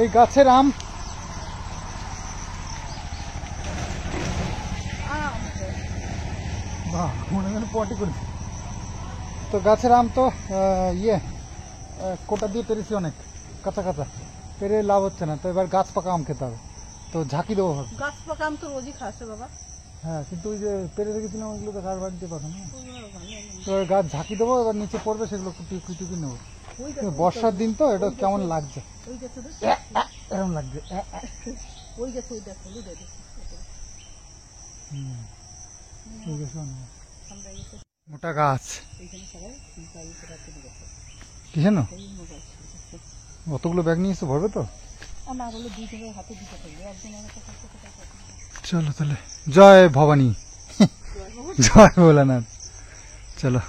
এই গাছের আম মনে মনে পটি করে। তো গাছের আম তো কোটা দিয়ে পেরেছি অনেক, কাঁচা কাঁচা পেরে লাভ হচ্ছে না, তো এবার গাছ পাকা আম খেতে হবে। তো ঝাঁকি দেবো ভাবে। গাছ পাকা আম তো রোজই খাচ্ছে বাবা। হ্যাঁ, কিন্তু ওই যে পেরে রেখেছিলাম ওইগুলো তো কার বাড়িতে পাঠানো না। তো গাছ ঝাঁকি দেবো, এবার নিচে পড়বে, সেগুলো টুকি টুকি নেবো। বর্ষার দিন তো এটা কেমন লাগছে, এরকম লাগছে। মোটা গাছ কি জানো, অতগুলো ব্যাগ নিয়ে এসে ভরবে তো। চলো তাহলে, জয় ভবানী, জয় ভোলানাথ। চলো,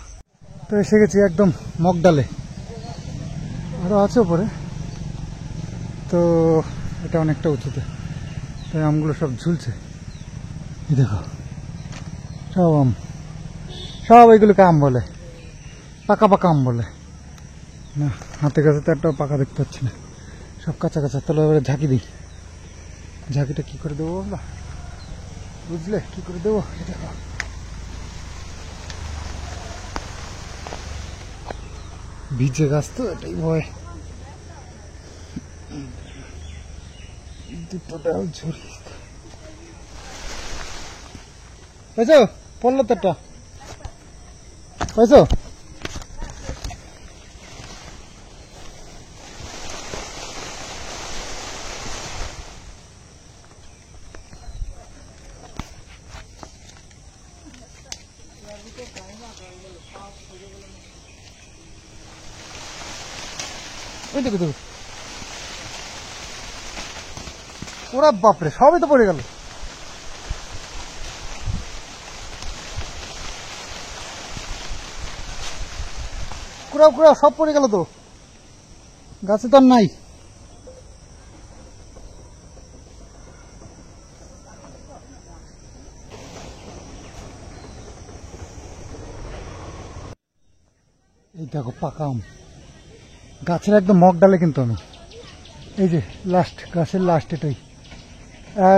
তো এসে গেছি একদম মগডালে, আরো আছে ওপরে। তো এটা অনেকটা উঁচুতে, তাই আমগুলো সব ঝুলছে। দেখো সব আম, সব এইগুলোকে আম বলে, পাকা পাকা আম বলে না। হাতে কাছে তো একটা পাকা দেখতে পাচ্ছি না, সব কাঁচা কাঁচা। তাহলে এবারে ঝাঁকি দিই। ঝাঁকিটা কি করে দেবো বলবা, বুঝলে কি করে দেবো? দেখো ভিজে গাছ তো, এটাই ভয়। দুটো ডাল ঝুড়ি পাইছো, পড়লো তো একটা, পাইছো? ওই দেখো দেখো, ওরা বাপরে, সবই তো পড়ে গেল। কুড়াও কুড়াও, সব পড়ে গেল তো, গাছে তো আর নাই। এই দেখো পাকা আম, গাছের একদম মগ ডালে। কিন্তু আমি এই যে লাস্ট, গাছের লাস্ট এটাই,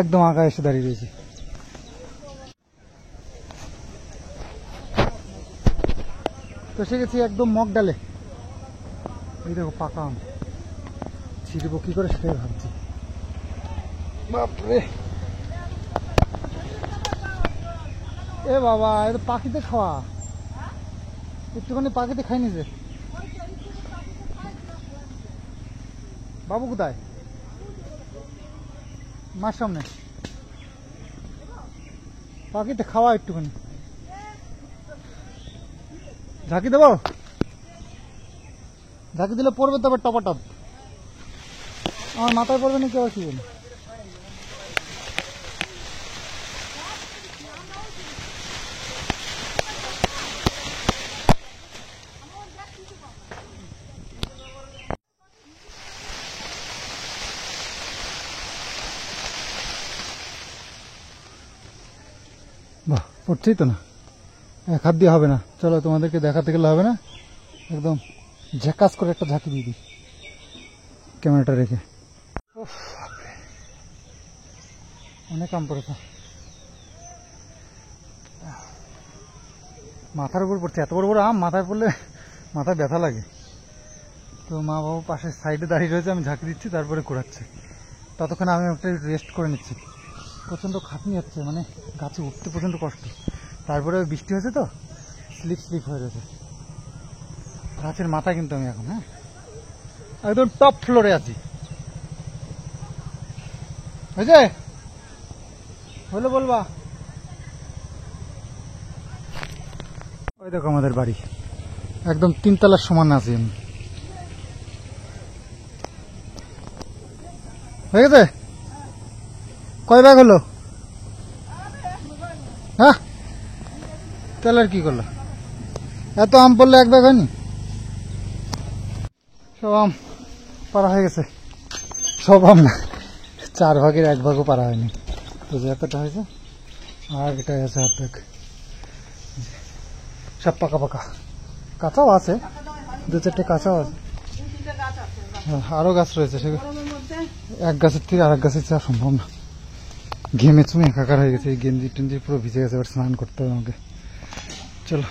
একদম আগা এসে দাঁড়িয়ে রয়েছে। তো এসে গেছি একদম মগ ডালে। এই দেখো পাকা আম, ছিড়বো কি করে সেটাই ভাবছি। বাপরে, এ বাবা, এ তো পাখিতে খাওয়া, একটুখানি পাখিতে খাই নিজে। বাবু কোথায়? মার সামনে পাখিতে খাওয়া, একটুখানি ঝাঁকি দেবো। ঝাঁকি দিলে পড়বে তো আবার টপাটপ, আমার মাথায় পড়বে নাকি আবার কি বলি। বাহ, পড়ছেই তো না, এক হাত দিয়ে হবে না। চলো তোমাদেরকে দেখাতে গেলে হবে না, একদম ঝাকাস করে একটা ঝাঁকি দিয়ে দিই ক্যামেরাটা রেখে। অনেক আম পড়েছে, মাথার উপর পড়ছে। এত বড় বড় আম মাথায় পড়লে মাথায় ব্যথা লাগে। তো মা বাবু পাশের সাইডে দাঁড়িয়ে রয়েছে, আমি ঝাঁকি দিচ্ছি, তারপরে কুড়াচ্ছে। ততক্ষণ আমি একটা রেস্ট করে নিচ্ছি। প্রচণ্ড খাটনি হচ্ছে, মানে গাছে উঠতে প্রচণ্ড কষ্ট। তারপরে বৃষ্টি হয়েছে তো, স্লিপ হয়ে রয়েছে গাছের মাথা। কিন্তু আমি এখন, হ্যাঁ, একদম টপ ফ্লোরে আছি। হয়েছে, হলো বলবা। ওই দেখো আমাদের বাড়ি, একদম 3 তলার সমান আছি আমি। হয়ে গেছে, কয় ব্যাগ হলো? হ্যাঁ, তাহলে আর কি করলো, এত আম পড়লে 1 ব্যাগ হয়নি। সব আম পারা হয়ে গেছে, সব আম না, 4 ভাগের 1 ভাগও পারা হয়নি। তো যে এতটা হয়েছে, আর এটা আছে 1/2 ব্যাগ। সব পাকা পাকা, কাঁচাও আছে, 2-4টে কাঁচাও আছে। হ্যাঁ, আরো গাছ রয়েছে, সেগুলো এক গাছের থেকে আরেক গাছে যাওয়া সম্ভব না, ঘেমে চুমে একাকার হয়ে গেছে, এই গেঞ্জি টেঞ্জি পুরো ভিজে গেছে, এবার স্নান করতে হবে আমাকে। চলো।